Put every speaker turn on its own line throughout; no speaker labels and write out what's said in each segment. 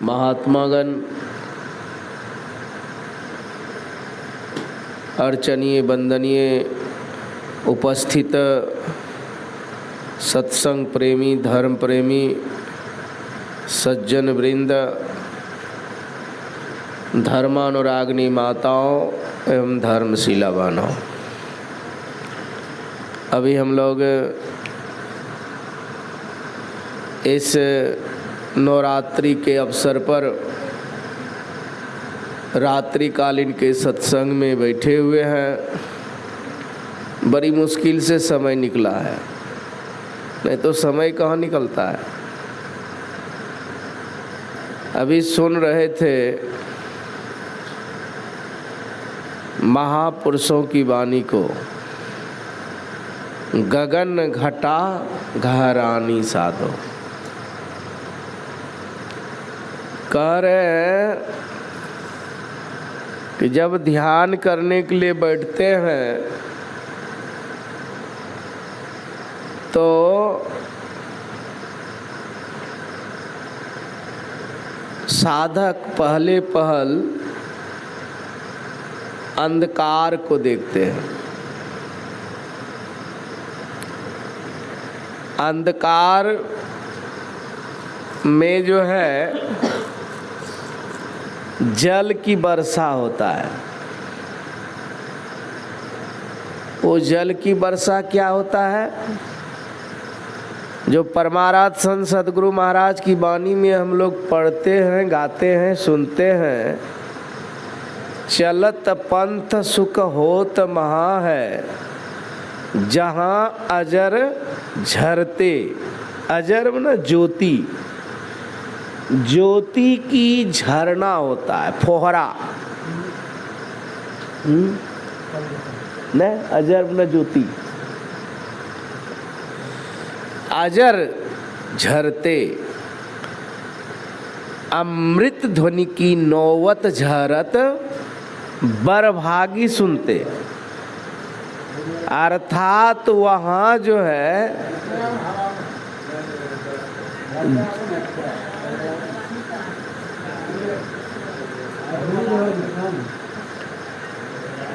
महात्मागण, अर्चनीय वंदनीय उपस्थित सत्संग प्रेमी, धर्म प्रेमी सज्जन वृंद, धर्मानुरागिनी माताओं एवं धर्मशिला बहनों, अभी हम लोग इस नवरात्रि के अवसर पर रात्रिकालीन के सत्संग में बैठे हुए हैं। बड़ी मुश्किल से समय निकला है, नहीं तो समय कहाँ निकलता है। अभी सुन रहे थे महापुरुषों की वाणी को, गगन घटा घरानी साधो। कह रहे हैं कि जब ध्यान करने के लिए बैठते हैं तो साधक पहले अंधकार को देखते हैं। अंधकार में जो है जल की वर्षा होता है। वो जल की वर्षा क्या होता है? जो परमाराध्य संत सद्गुरु महाराज की वाणी में हम लोग पढ़ते हैं, गाते हैं, सुनते हैं, चलत पंथ सुख होत महा है, जहाँ अजर झरते। अजर मतलब ज्योति, ज्योति की झरना होता है, फोहरा। नहीं, अजर मतलब ज्योति। अजर झरते अमृत ध्वनि की नौवत झरत बरभागी सुनते। अर्थात वहाँ जो है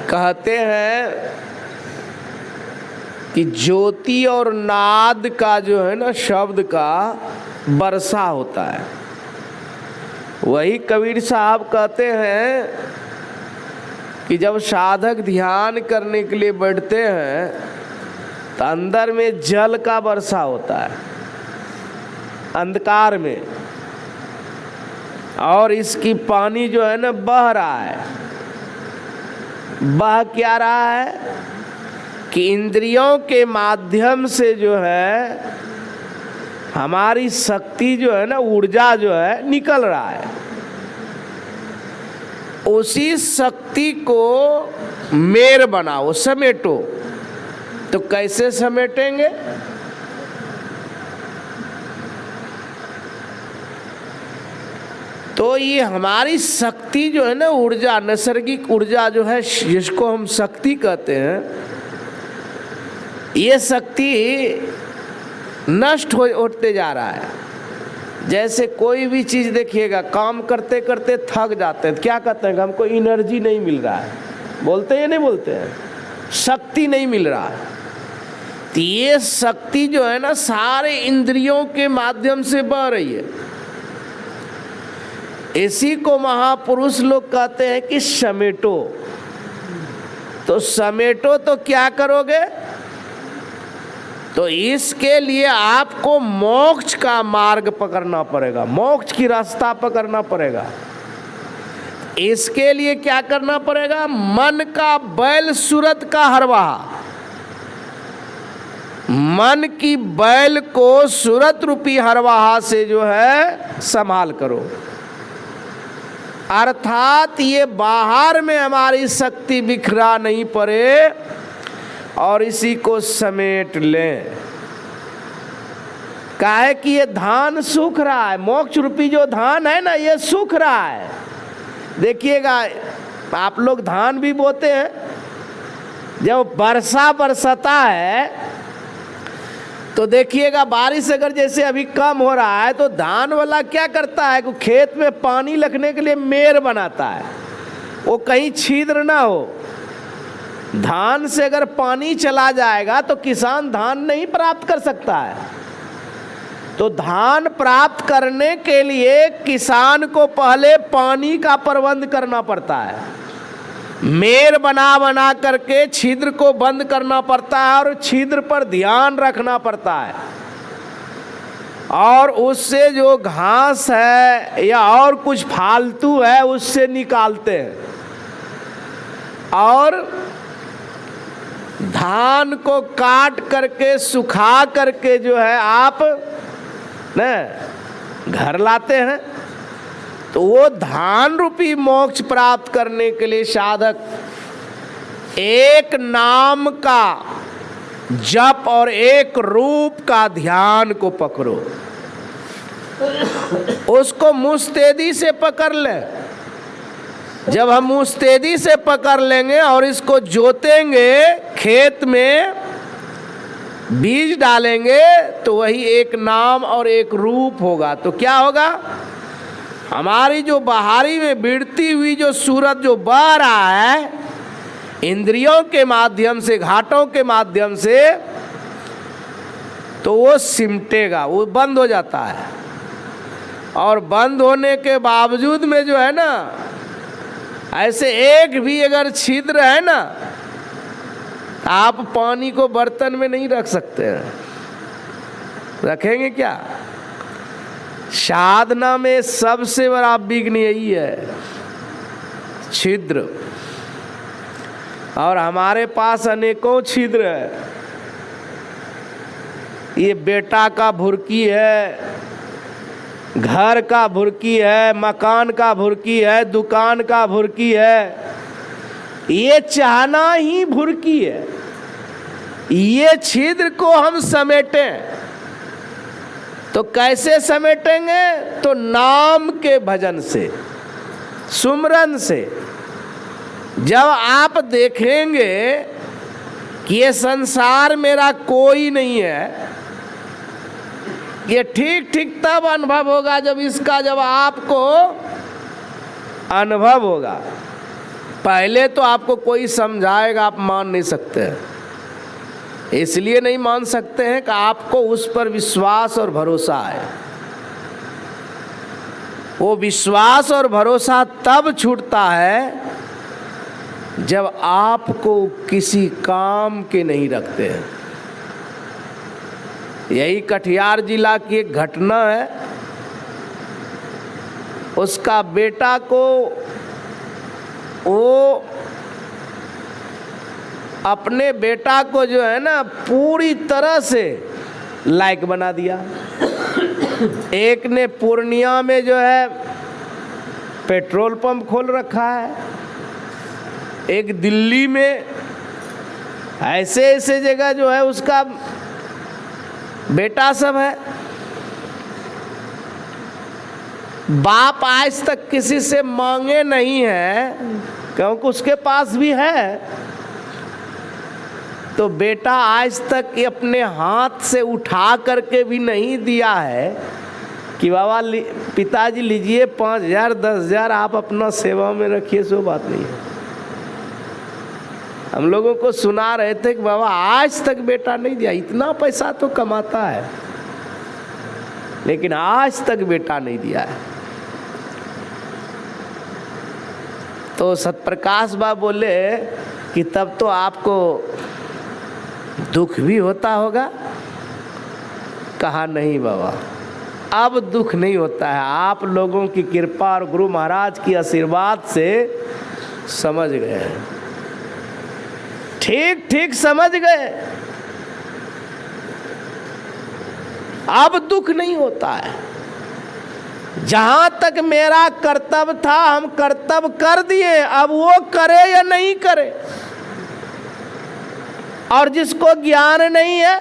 कहते हैं कि ज्योति और नाद का जो है ना, शब्द का वर्षा होता है। वही कबीर साहब कहते हैं कि जब साधक ध्यान करने के लिए बैठते हैं तो अंदर में जल का वर्षा होता है, अंधकार में, और इसकी पानी जो है ना बह रहा है। बह क्या रहा है कि इंद्रियों के माध्यम से जो है हमारी शक्ति जो है ना, ऊर्जा जो है निकल रहा है। उसी शक्ति को मेर बनाओ, समेटो। तो कैसे समेटेंगे? तो ये हमारी शक्ति जो है ना, ऊर्जा, नैसर्गिक ऊर्जा जो है, जिसको हम शक्ति कहते हैं, ये शक्ति नष्ट होते जा रहा है। जैसे कोई भी चीज़ देखिएगा, काम करते करते थक जाते हैं, क्या कहते हैं? हमको एनर्जी नहीं मिल रहा है। बोलते हैं नहीं बोलते हैं? शक्ति नहीं मिल रहा है। तो ये शक्ति जो है ना, सारे इंद्रियों के माध्यम से बह रही है। इसी को महापुरुष लोग कहते हैं कि समेटो। तो समेटो तो क्या करोगे? तो इसके लिए आपको मोक्ष का मार्ग पकड़ना पड़ेगा, मोक्ष की रास्ता पकड़ना पड़ेगा। इसके लिए क्या करना पड़ेगा? मन का बैल सूरत का हरवाहा। मन की बैल को सूरत रूपी हरवाहा से जो है संभाल करो। अर्थात ये बाहर में हमारी शक्ति बिखरा नहीं पड़े और इसी को समेट लें। काहे कि ये धान सूख रहा है, मोक्ष रूपी जो धान है ना, ये सूख रहा है। देखिएगा, आप लोग धान भी बोते हैं, जब वर्षा बरसता है तो देखिएगा बारिश अगर जैसे अभी कम हो रहा है तो धान वाला क्या करता है कि खेत में पानी लगने के लिए मेड़ बनाता है, वो कहीं छिद्र ना हो। धान से अगर पानी चला जाएगा तो किसान धान नहीं प्राप्त कर सकता है। तो धान प्राप्त करने के लिए किसान को पहले पानी का प्रबंध करना पड़ता है, मेड़ बना बना करके छिद्र को बंद करना पड़ता है और छिद्र पर ध्यान रखना पड़ता है, और उससे जो घास है या और कुछ फालतू है उससे निकालते हैं, और धान को काट करके सुखा करके जो है आप न घर लाते हैं। तो वो धान रूपी मोक्ष प्राप्त करने के लिए साधक एक नाम का जप और एक रूप का ध्यान को पकड़ो, उसको मुस्तैदी से पकड़ ले। जब हम मुस्तैदी से पकड़ लेंगे और इसको जोतेंगे, खेत में बीज डालेंगे, तो वही एक नाम और एक रूप होगा। तो क्या होगा, हमारी जो बाहरी में बिड़ती हुई जो सूरत जो बह रहा है इंद्रियों के माध्यम से, घाटों के माध्यम से, तो वो सिमटेगा, वो बंद हो जाता है। और बंद होने के बावजूद में जो है ना, ऐसे एक भी अगर छिद्र है ना, आप पानी को बर्तन में नहीं रख सकते हैं। रखेंगे क्या? साधना में सबसे बड़ा विघ्न यही है, छिद्र। और हमारे पास अनेकों छिद्र है। ये बेटा का भुर्की है, घर का भुर्की है, मकान का भुर्की है, दुकान का भुर्की है, ये चाहना ही भुर्की है। ये छिद्र को हम समेटें तो कैसे समेटेंगे? तो नाम के भजन से, सुमरन से। जब आप देखेंगे कि ये संसार मेरा कोई नहीं है, ये ठीक ठीक तब अनुभव होगा जब इसका जब आपको अनुभव होगा। पहले तो आपको कोई समझाएगा, आप मान नहीं सकते हैं। इसलिए नहीं मान सकते हैं कि आपको उस पर विश्वास और भरोसा है। वो विश्वास और भरोसा तब छूटता है जब आपको किसी काम के नहीं रखते हैं। यही कटिहार जिला की एक घटना है। उसका बेटा को वो अपने बेटा को जो है ना पूरी तरह से लायक बना दिया। एक ने पूर्णिया में जो है पेट्रोल पंप खोल रखा है, एक दिल्ली में, ऐसे ऐसे जगह जो है उसका बेटा सब है। बाप आज तक किसी से मांगे नहीं है, क्योंकि उसके पास भी है। तो बेटा आज तक अपने हाथ से उठा करके भी नहीं दिया है कि बाबा पिताजी लीजिए 5,000 10,000 आप अपना सेवा में रखिए, सो बात नहीं है। हम लोगों को सुना रहे थे कि बाबा आज तक बेटा नहीं दिया। इतना पैसा तो कमाता है, लेकिन आज तक बेटा नहीं दिया है। तो सतप्रकाश बाबा बोले कि तब तो आपको दुख भी होता होगा। कहा नहीं बाबा, अब दुख नहीं होता है। आप लोगों की कृपा और गुरु महाराज की आशीर्वाद से समझ गए हैं, ठीक ठीक समझ गए। अब दुख नहीं होता है। जहां तक मेरा कर्तव्य था हम कर्तव्य कर दिए, अब वो करे या नहीं करे। और जिसको ज्ञान नहीं है,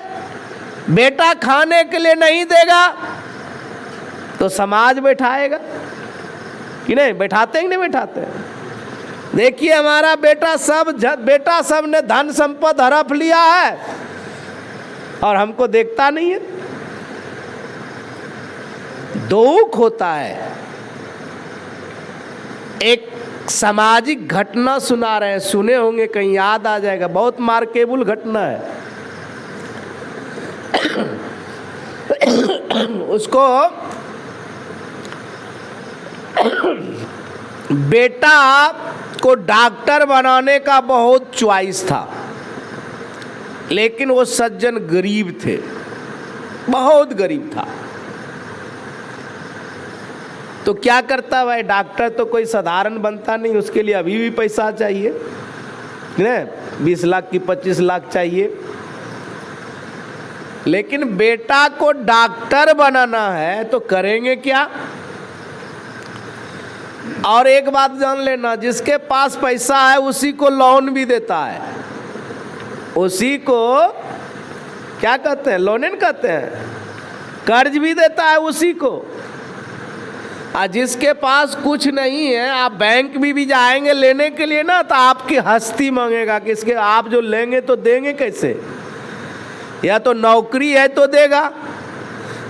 बेटा खाने के लिए नहीं देगा तो समाज बैठाएगा कि नहीं? बैठाते हैं कि नहीं बैठाते? देखिए हमारा बेटा सब ने धन संपत्ति हड़प लिया है और हमको देखता नहीं है। दुख होता है। एक सामाजिक घटना सुना रहे हैं, सुने होंगे, कहीं याद आ जाएगा, बहुत मार्केबल घटना है। उसको बेटा को डॉक्टर बनाने का बहुत च्वाइस था, लेकिन वो सज्जन गरीब थे, बहुत गरीब था। तो क्या करता भाई, डॉक्टर तो कोई साधारण बनता नहीं, उसके लिए अभी भी पैसा चाहिए ना, 20 लाख की 25 लाख चाहिए। लेकिन बेटा को डॉक्टर बनाना है तो करेंगे क्या। और एक बात जान लेना, जिसके पास पैसा है उसी को लोन भी देता है, उसी को क्या कहते हैं, लोन कहते हैं, कर्ज भी देता है उसी को। और जिसके पास कुछ नहीं है, आप बैंक भी जाएंगे लेने के लिए ना, तो आपकी हस्ती मांगेगा कि इसके आप जो लेंगे तो देंगे कैसे, या तो नौकरी है तो देगा,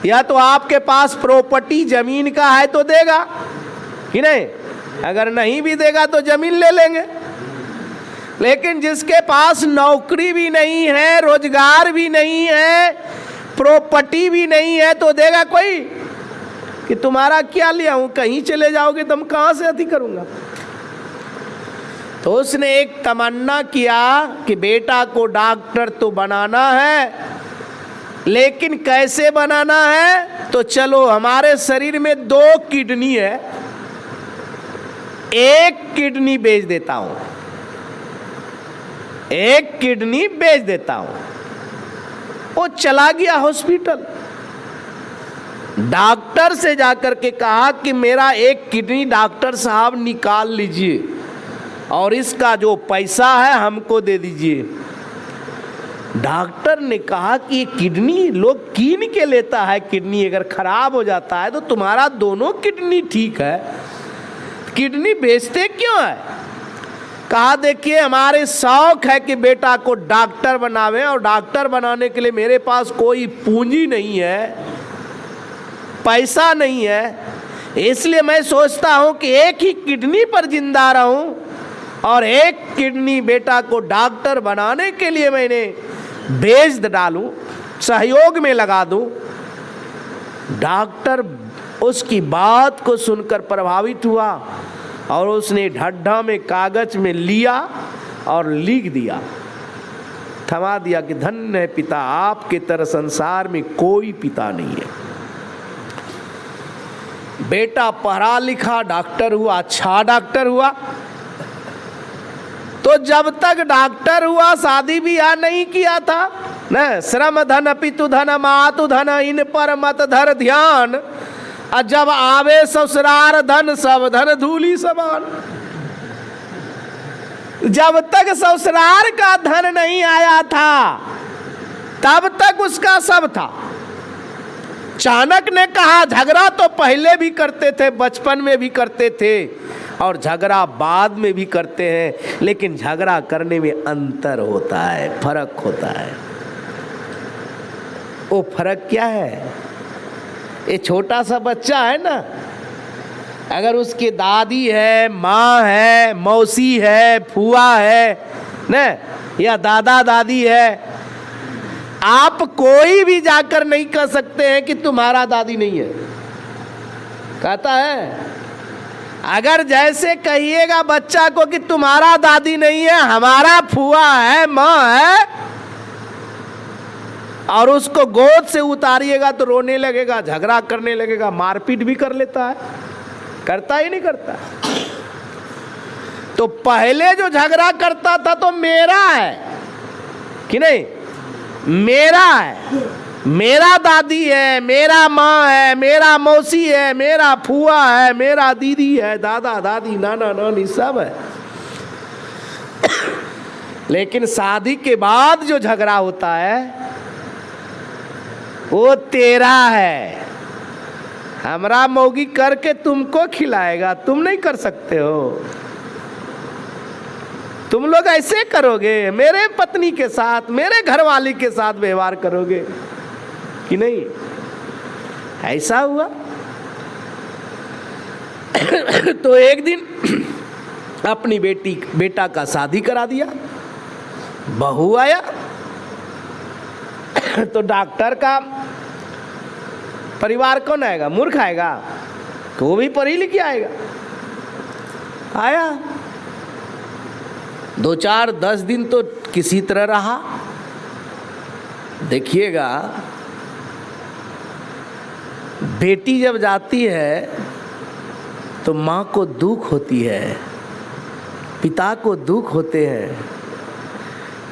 या तो आपके पास प्रॉपर्टी जमीन का है तो देगा कि नहीं। अगर नहीं भी देगा तो जमीन ले लेंगे। लेकिन जिसके पास नौकरी भी नहीं है, रोजगार भी नहीं है, प्रॉपर्टी भी नहीं है, तो देगा कोई कि तुम्हारा क्या लिया हूं, कहीं चले जाओगे तो हम कहां से अति करूंगा। तो उसने एक तमन्ना किया कि बेटा को डॉक्टर तो बनाना है, लेकिन कैसे बनाना है। तो चलो, हमारे शरीर में 2 किडनी है, एक किडनी बेच देता हूं, एक किडनी बेच देता हूं। वो चला गया हॉस्पिटल, डॉक्टर से जाकर के कहा कि मेरा एक किडनी डॉक्टर साहब निकाल लीजिए और इसका जो पैसा है हमको दे दीजिए। डॉक्टर ने कहा कि ये किडनी लोग कीन के लेता है, किडनी अगर खराब हो जाता है तो तुम्हारा दोनों किडनी ठीक है, किडनी बेचते क्यों है। कहा देखिए, हमारे शौक है कि बेटा को डॉक्टर बनावे, और डॉक्टर बनाने के लिए मेरे पास कोई पूंजी नहीं है, पैसा नहीं है, इसलिए मैं सोचता हूं कि एक ही किडनी पर जिंदा रहूं और एक किडनी बेटा को डॉक्टर बनाने के लिए मैंने बेच डालूं, सहयोग में लगा दूं। डॉक्टर उसकी बात को सुनकर प्रभावित हुआ और उसने ढड्ढा में कागज में लिया और लिख दिया, थमा दिया कि धन्य है पिता, आपके तरह संसार में कोई पिता नहीं है। बेटा पढ़ा लिखा डॉक्टर हुआ, अच्छा डॉक्टर हुआ। तो जब तक डॉक्टर हुआ शादी ब्याह नहीं किया था न, श्रम धन पितु धन मातु धन इन पर मत धर ध्यान, और जब आवे ससुरार धन सब धन धूली समान। जब तक ससुरार का धन नहीं आया था तब तक उसका सब था। चाणक्य ने कहा झगड़ा तो पहले भी करते थे, बचपन में भी करते थे और झगड़ा बाद में भी करते हैं, लेकिन झगड़ा करने में अंतर होता है, फर्क होता है। वो फर्क क्या है। ये छोटा सा बच्चा है ना, अगर उसकी दादी है, माँ है, मौसी है, फुआ है न, या दादा दादी है, आप कोई भी जाकर नहीं कह सकते हैं कि तुम्हारा दादी नहीं है। कहता है, अगर जैसे कहिएगा बच्चा को कि तुम्हारा दादी नहीं है, हमारा फुआ है, माँ है, और उसको गोद से उतारिएगा तो रोने लगेगा, झगड़ा करने लगेगा, मारपीट भी कर लेता है। करता ही नहीं करता। तो पहले जो झगड़ा करता था तो मेरा है कि नहीं, मेरा है, मेरा दादी है, मेरा माँ है, मेरा मौसी है, मेरा फुआ है, मेरा दीदी है, दादा दादी नाना नानी सब है। लेकिन शादी के बाद जो झगड़ा होता है वो तेरा है। हमरा मौगी करके तुमको खिलाएगा, तुम नहीं कर सकते हो। तुम लोग ऐसे करोगे, मेरे पत्नी के साथ, मेरे घरवाली के साथ व्यवहार करोगे कि नहीं? ऐसा हुआ। तो एक दिन अपनी बेटा का शादी करा दिया। बहू आया तो डॉक्टर का परिवार कौन आएगा? मूर्ख आएगा? तो वो भी पढ़ी लिखी आएगा। आया 2-4-10 दिन तो किसी तरह रहा। देखिएगा, बेटी जब जाती है तो माँ को दुख होती है, पिता को दुख होते हैं,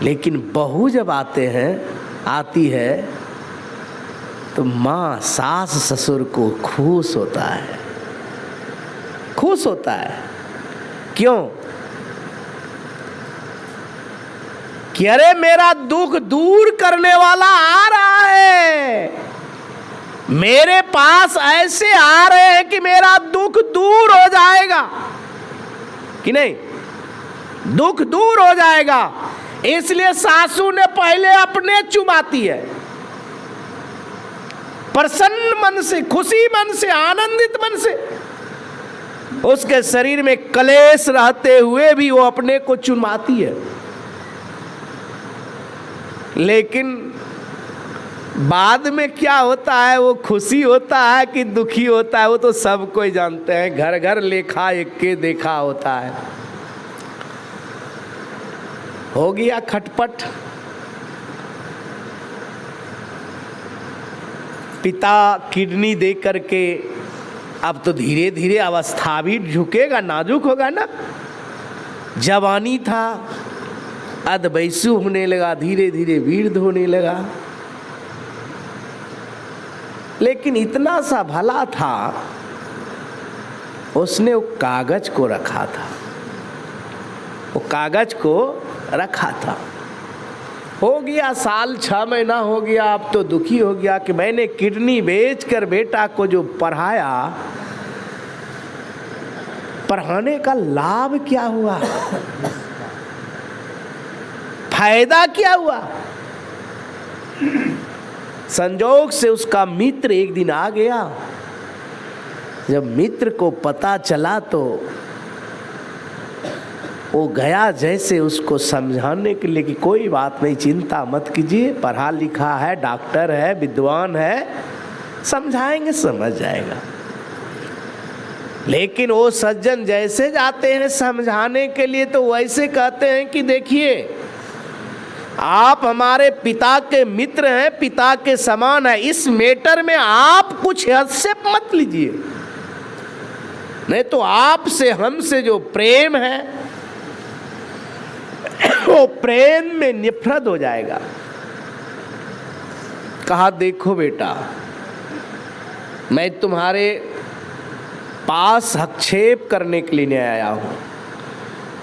लेकिन बहू जब आती है तो माँ सास ससुर को खुश होता है, खुश होता है। क्यों? कि अरे मेरा दुख दूर करने वाला आ रहा है, मेरे पास ऐसे आ रहे हैं कि मेरा दुख दूर हो जाएगा कि नहीं? दुख दूर हो जाएगा। इसलिए सासू ने पहले अपने चुमाती है, प्रसन्न मन से, खुशी मन से, आनंदित मन से। उसके शरीर में कलेश रहते हुए भी वो अपने को चुमाती है। लेकिन बाद में क्या होता है, वो खुशी होता है कि दुखी होता है, वो तो सब कोई जानते हैं। घर घर लेखा एक के देखा होता है। हो गया खटपट। पिता किडनी दे करके अब तो धीरे धीरे अवस्था भी झुकेगा, नाजुक होगा ना। जवानी था, अधवैसु होने लगा, धीरे धीरे वृद्ध होने लगा। लेकिन इतना सा भला था, उसने वो कागज को रखा था, वो कागज को रखा था। हो गया साल 6 महीना हो गया, अब तो दुखी हो गया कि मैंने किडनी बेचकर बेटा को जो पढ़ाया, पढ़ाने का लाभ क्या हुआ, फायदा क्या हुआ। संजोग से उसका मित्र एक दिन आ गया। जब मित्र को पता चला तो वो गया जैसे उसको समझाने के लिए कि कोई बात नहीं, चिंता मत कीजिए, पढ़ा लिखा है, डॉक्टर है, विद्वान है, समझाएंगे, समझ जाएगा। लेकिन वो सज्जन जैसे जाते हैं समझाने के लिए तो वैसे कहते हैं कि देखिए, आप हमारे पिता के मित्र हैं, पिता के समान है, इस मैटर में आप कुछ हस्तक्षेप मत लीजिए, नहीं तो आपसे हमसे जो प्रेम है वो प्रेम में नफरत हो जाएगा। कहा देखो बेटा, मैं तुम्हारे पास हस्तक्षेप करने के लिए नहीं आया हूं,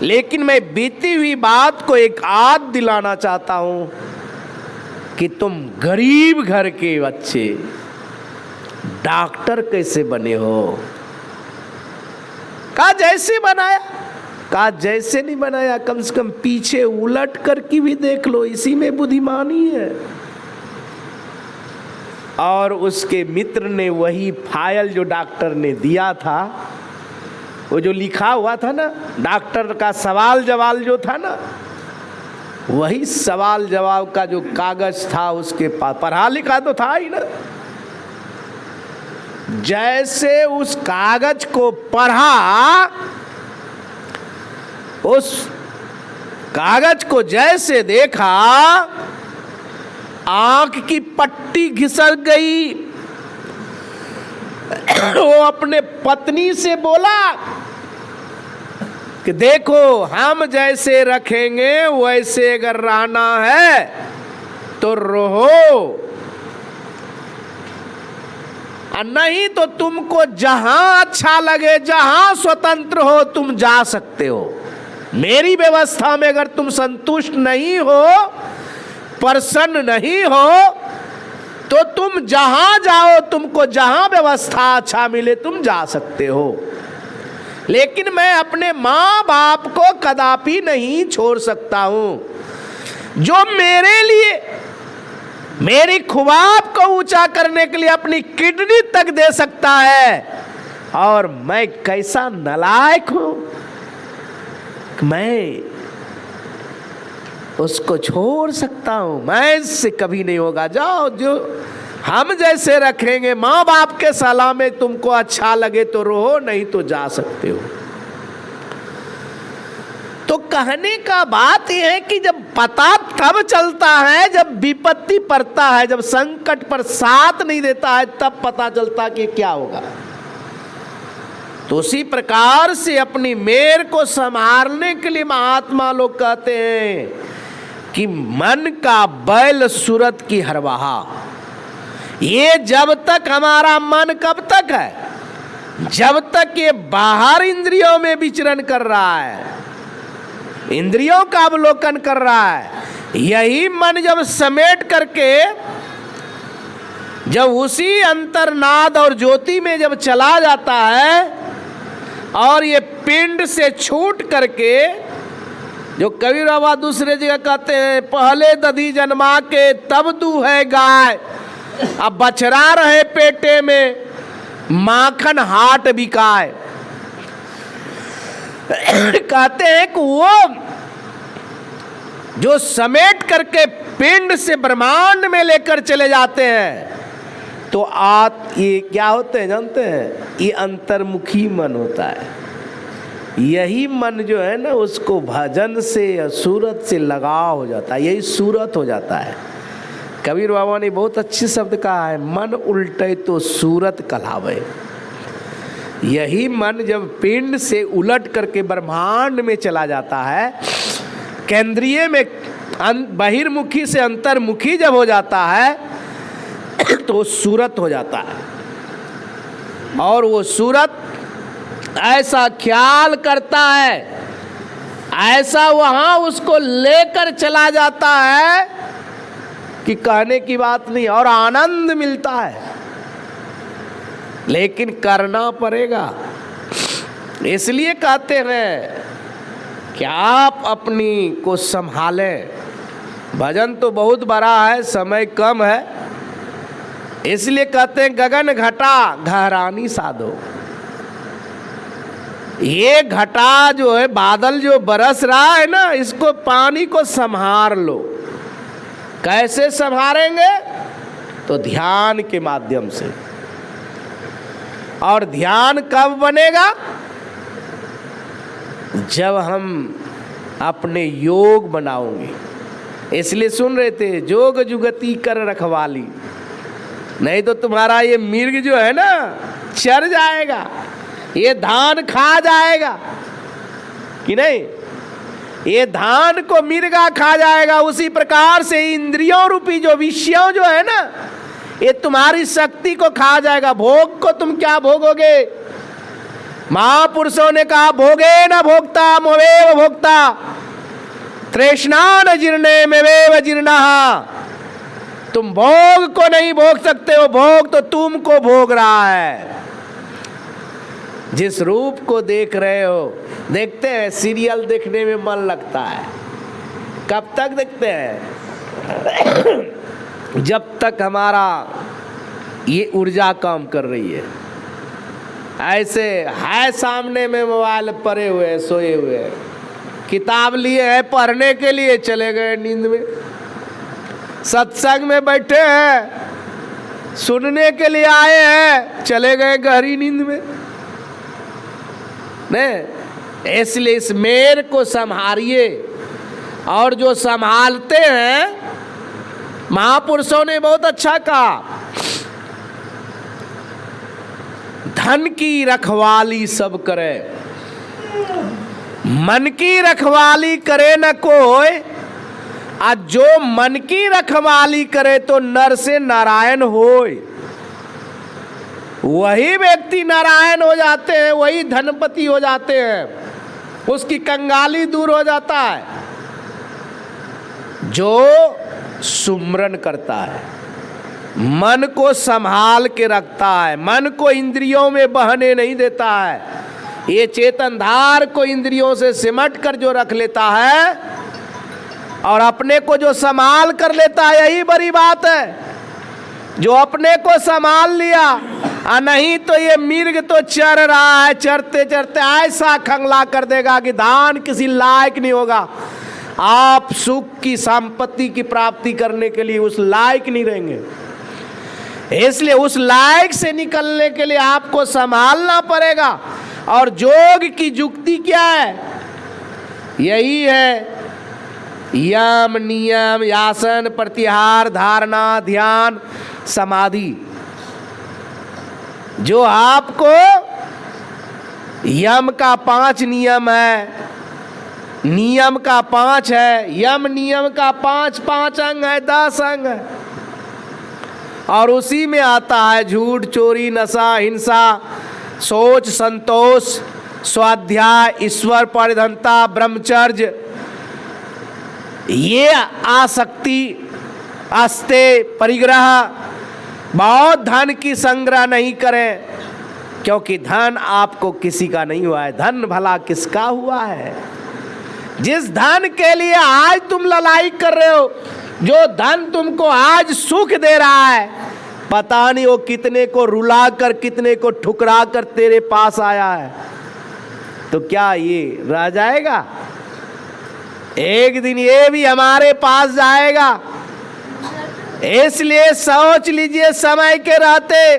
लेकिन मैं बीती हुई बात को एक याद दिलाना चाहता हूं कि तुम गरीब घर के बच्चे डॉक्टर कैसे बने हो। कहा जैसे बनाया, कहा जैसे नहीं बनाया, कम से कम पीछे उलट कर की भी देख लो, इसी में बुद्धिमानी है। और उसके मित्र ने वही फाइल जो डॉक्टर ने दिया था, वो जो लिखा हुआ था ना, डॉक्टर का सवाल जवाब जो था ना, वही सवाल जवाब का जो कागज था उसके पास, पढ़ा लिखा तो था ही ना। जैसे उस कागज को पढ़ा, उस कागज को जैसे देखा, आंख की पट्टी घिसक गई। वो अपने पत्नी से बोला कि देखो, हम जैसे रखेंगे वैसे अगर रहना है तो रहो, और नहीं तो तुमको जहां अच्छा लगे, जहां स्वतंत्र हो तुम जा सकते हो। मेरी व्यवस्था में अगर तुम संतुष्ट नहीं हो, प्रसन्न नहीं हो, तो तुम जहां जाओ, तुमको जहां व्यवस्था अच्छा मिले तुम जा सकते हो। लेकिन मैं अपने माँ बाप को कदापि नहीं छोड़ सकता हूं, जो मेरे लिए मेरी ख्वाब को ऊंचा करने के लिए अपनी किडनी तक दे सकता है। और मैं कैसा नालायक हूं, मैं उसको छोड़ सकता हूं। मैं इससे कभी नहीं होगा। जाओ, जो हम जैसे रखेंगे, माँ बाप के सलाह में तुमको अच्छा लगे तो रहो, नहीं तो जा सकते हो। तो कहने का बात यह है कि जब पता तब चलता है जब विपत्ति पड़ता है, जब संकट पर साथ नहीं देता है, तब पता चलता कि क्या होगा। तो उसी प्रकार से अपनी मेर को संभालने के लिए महात्मा लोग कहते हैं कि मन का बैल सूरत की हरवाहा। ये जब तक हमारा मन कब तक है, जब तक ये बाहर इंद्रियों में विचरण कर रहा है, इंद्रियों का अवलोकन कर रहा है, यही मन जब समेट करके जब उसी अंतर्नाद और ज्योति में जब चला जाता है, और ये पिंड से छूट करके, जो कबीर बाबा दूसरे जगह कहते हैं, पहले दधी जन्मा के तब दूहे गाय, अब बछड़ा रहे पेटे में माखन हाट बिकाए। कहते हैं कि वो जो समेट करके पिंड से ब्रह्मांड में लेकर चले जाते हैं, तो ये क्या होते हैं जानते हैं? ये अंतर्मुखी मन होता है। यही मन जो है ना, उसको भजन से या सूरत से लगाव हो जाता है, यही सूरत हो जाता है। कबीर बाबा ने बहुत अच्छे शब्द कहा है, मन उल्टे तो सूरत कहलावे। यही मन जब पिंड से उलट करके ब्रह्मांड में चला जाता है, केंद्रीय में बहिर्मुखी से अंतर्मुखी जब हो जाता है, तो सूरत हो जाता है। और वो सूरत ऐसा ख्याल करता है, ऐसा वहां उसको लेकर चला जाता है कि कहने की बात नहीं, और आनंद मिलता है। लेकिन करना पड़ेगा। इसलिए कहते हैं कि आप अपनी को संभालें। भजन तो बहुत बड़ा है, समय कम है, इसलिए कहते हैं गगन घटा घरानी साधो। ये घटा जो है, बादल जो बरस रहा है ना, इसको पानी को संभार लो। कैसे संभारेंगे? तो ध्यान के माध्यम से। और ध्यान कब बनेगा? जब हम अपने योग बनाओगे। इसलिए सुन रहे थे, जोग जुगती कर रखवाली, नहीं तो तुम्हारा ये मिर्ग जो है ना चर जाएगा, ये धान खा जाएगा कि नहीं? ये धान को मिर्गा खा जाएगा। उसी प्रकार से इंद्रियों रूपी जो विषयों जो है ना, ये तुम्हारी शक्ति को खा जाएगा। भोग को तुम क्या भोगोगे? महापुरुषों ने कहा, भोगे न भोक्ता मोवेव भोक्ता, तृष्णा न जीर्णे मेवेव जीर्णः। तुम भोग को नहीं भोग सकते हो, भोग तो तुमको भोग रहा है। जिस रूप को देख रहे हो, देखते हैं सीरियल देखने में मन लगता है। कब तक देखते हैं? जब तक हमारा ये ऊर्जा काम कर रही है। ऐसे है सामने में मोबाइल पड़े हुए, सोए हुए, किताब लिए हैं पढ़ने के लिए, चले गए नींद में। सत्संग में बैठे हैं, सुनने के लिए आए हैं, चले गए गहरी नींद में। नहीं, इसलिए इस मेर को संभालिए। और जो संभालते हैं, महापुरुषों ने बहुत अच्छा कहा, धन की रखवाली सब करे, मन की रखवाली करे न कोई। आज जो मन की रखवाली करे तो नर से नारायण होय। वही व्यक्ति नारायण हो जाते हैं, वही धनपति हो जाते हैं, उसकी कंगाली दूर हो जाता है। जो सुमरन करता है, मन को संभाल के रखता है, मन को इंद्रियों में बहने नहीं देता है, ये चेतनधार को इंद्रियों से सिमट कर जो रख लेता है और अपने को जो संभाल कर लेता है, यही बड़ी बात है। जो अपने को संभाल लिया, और नहीं तो ये मिर्ग तो चर रहा है, चरते चरते ऐसा खंगला कर देगा कि धान किसी लायक नहीं होगा। आप सुख की संपत्ति की प्राप्ति करने के लिए उस लायक नहीं रहेंगे। इसलिए उस लायक से निकलने के लिए आपको संभालना पड़ेगा। और योग की जुक्ति क्या है? यही है यम, नियम, आसन, प्रत्याहार, धारणा, ध्यान, समाधि। जो आपको यम का 5 नियम है, नियम का 5 है, यम नियम का 5 अंग है, 10 अंग है। और उसी में आता है झूठ, चोरी, नशा, हिंसा, सोच, संतोष, स्वाध्याय, ईश्वर परिधनता, ब्रह्मचर्य। ये आसक्ति, अस्ते, परिग्रह। बहुत धन की संग्रह नहीं करें, क्योंकि धन आपको किसी का नहीं हुआ है। धन भला किसका हुआ है? जिस धन के लिए आज तुम लड़ाई कर रहे हो, जो धन तुमको आज सुख दे रहा है, पता नहीं वो कितने को रुला कर, कितने को ठुकरा कर तेरे पास आया है। तो क्या ये रह जाएगा? एक दिन ये भी हमारे पास जाएगा। इसलिए सोच लीजिए समय के रहते,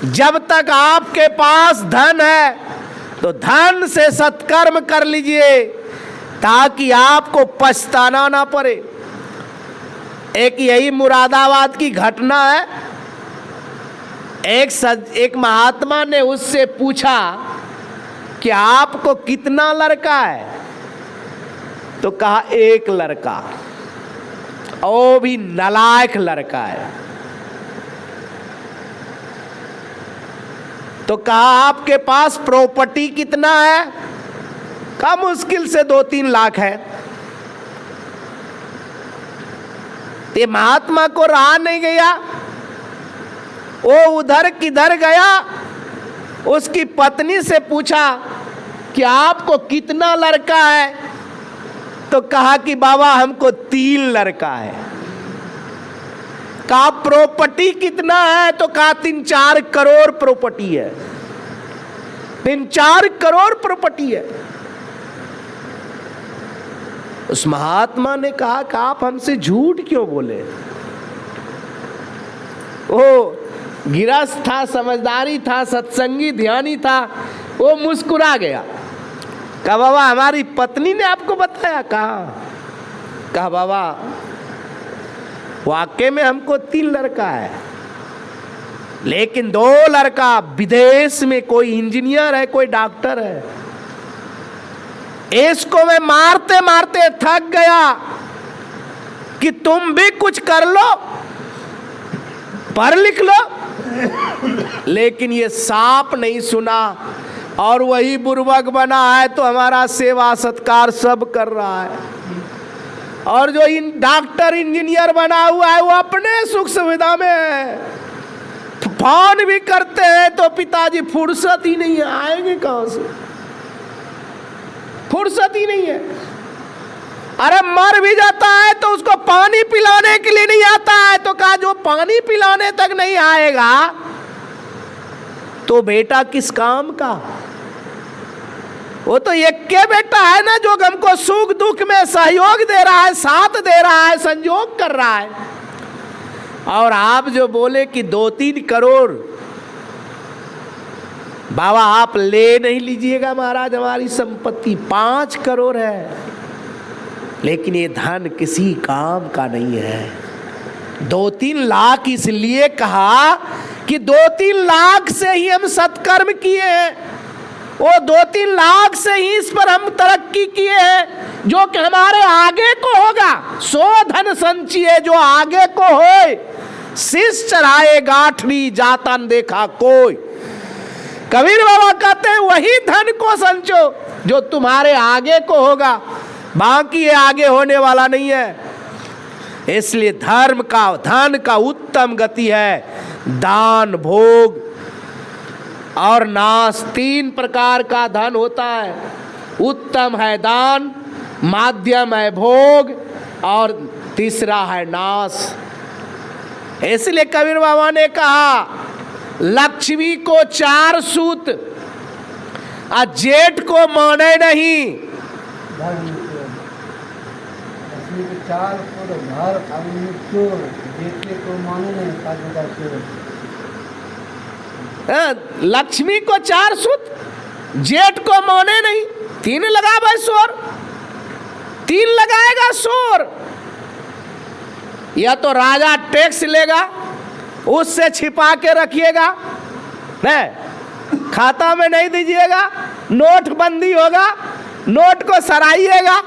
जब तक आपके पास धन है तो धन से सत्कर्म कर लीजिए, ताकि आपको पछताना ना पड़े। एक यही मुरादाबाद की घटना है। एक महात्मा ने उससे पूछा कि आपको कितना लड़का है? तो कहा 1 लड़का, वो भी नालायक लड़का है। तो कहा आपके पास प्रॉपर्टी कितना है? कहा मुश्किल से 2-3 लाख है। ते महात्मा को रहा नहीं गया, वो उधर किधर गया, उसकी पत्नी से पूछा कि आपको कितना लड़का है? तो कहा कि बाबा हमको 3 लड़का है। कहा प्रॉपर्टी कितना है? तो कहा 3-4 करोड़ प्रॉपर्टी है। 3-4 करोड़ प्रॉपर्टी है। उस महात्मा ने कहा कि आप हमसे झूठ क्यों बोले? वो गिरस्थ था, समझदारी था, सत्संगी, ध्यानी था। वो मुस्कुरा गया। कहा बाबा हमारी पत्नी ने आपको बताया? कहा बाबा वाकई में हमको 3 लड़का है, लेकिन 2 लड़का विदेश में, कोई इंजीनियर है, कोई डॉक्टर है। इसको मैं मारते मारते थक गया कि तुम भी कुछ कर लो, पढ़ लिख लो। लेकिन ये सांप नहीं सुना, और वही बुर्बक बना है तो हमारा सेवा सत्कार सब कर रहा है। और जो इन डॉक्टर इंजीनियर बना हुआ है, वो अपने सुख सुविधा में है। फोन भी करते हैं तो पिताजी फुर्सत ही नहीं है, आएंगे कहां से? फुर्सत ही नहीं है। अरे मर भी जाता है तो उसको पानी पिलाने के लिए नहीं आता है। तो कहा जो पानी पिलाने तक नहीं आएगा तो बेटा किस काम का? वो तो एक के बेटा है ना, जो हमको सुख दुख में सहयोग दे रहा है, साथ दे रहा है, संयोग कर रहा है। और आप जो बोले कि 2-3 करोड़, बाबा आप ले नहीं लीजिएगा महाराज, हमारी संपत्ति 5 करोड़ है, लेकिन ये धन किसी काम का नहीं है। 2-3 लाख इसलिए कहा कि 2-3 लाख से ही हम सत्कर्म किए हैं। वो 2-3 लाख से ही इस पर हम तरक्की किए हैं, जो कि हमारे आगे को होगा। सो धन संचिए जो आगे को होए, शीश चढ़ाए गाठड़ी जातन देखा कोई। कबीर बाबा कहते हैं वही धन को संचो जो तुम्हारे आगे को होगा, बाकी ये आगे होने वाला नहीं है। इसलिए धर्म का, धन का उत्तम गति है दान, भोग, और नाश, 3 प्रकार का धन होता है। उत्तम है दान, माध्यम है भोग और तीसरा है नाश। इसलिए कबीर बाबा ने कहा लक्ष्मी को 4 सूत और जेठ को माने नहीं।
लक्ष्मी को 4 सूत घर अग्नि चोर, जेठ को माने नहीं, साधुता चोर।
लक्ष्मी को 4 सूत, जेठ को माने नहीं, 3 लगा भाई शोर, 3 लगाएगा शोर। या तो राजा टैक्स लेगा, उससे छिपा के रखिएगा, नहीं खाता में नहीं दीजिएगा, नोटबंदी होगा, नोट को सराइएगा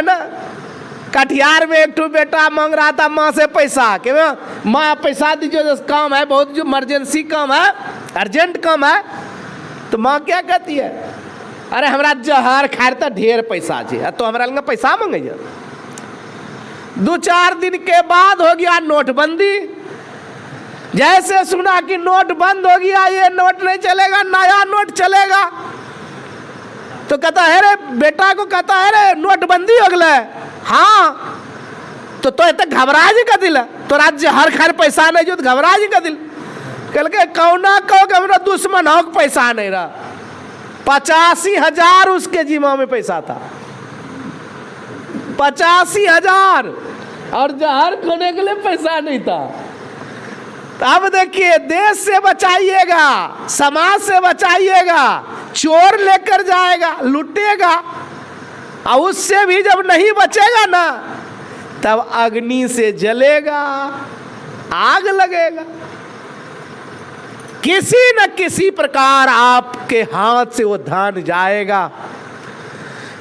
ना। कटिहार में एक ठो बेटा मांग रहा था माँ से पैसा कि माँ पैसा दीजिए, जो काम है, बहुत जो इमरजेंसी काम है, अर्जेंट काम है। तो माँ क्या कहती है, अरे हमरा जहर खाए तो ढेर पैसा चाहिए, तो हमारा लगे पैसा मांगे। 2-4 दिन के बाद हो गया नोटबंदी। जैसे सुना कि नोट बंद हो गया, ये नोट नहीं चलेगा, नया नोट चलेगा, तो कहता है रे बेटा को, कहता है रे नोटबंदी हो गया। हाँ तो घबरा जी का दिल, तो राज्य हर खैर पैसा नहीं जो, तो घबरा जी का दिल। कल के कौना कहो कि मेरा दुश्मन हो, पैसा नहीं रहा। 85,000 उसके जिम्मा में पैसा था, 85,000, और जहर खाने के लिए पैसा नहीं था। तो अब देखिए, देश से बचाइएगा, समाज से बचाइएगा, चोर लेकर जाएगा, लुटेगा, और उससे भी जब नहीं बचेगा ना, तब अग्नि से जलेगा, आग लगेगा। किसी न किसी प्रकार आपके हाथ से वो धन जाएगा।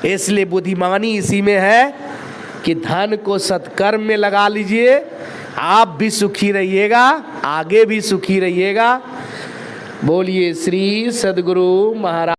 इसलिए बुद्धिमानी इसी में है कि धन को सत्कर्म में लगा लीजिए, आप भी सुखी रहिएगा, आगे भी सुखी रहिएगा। बोलिए श्री सद्गुरु महाराज।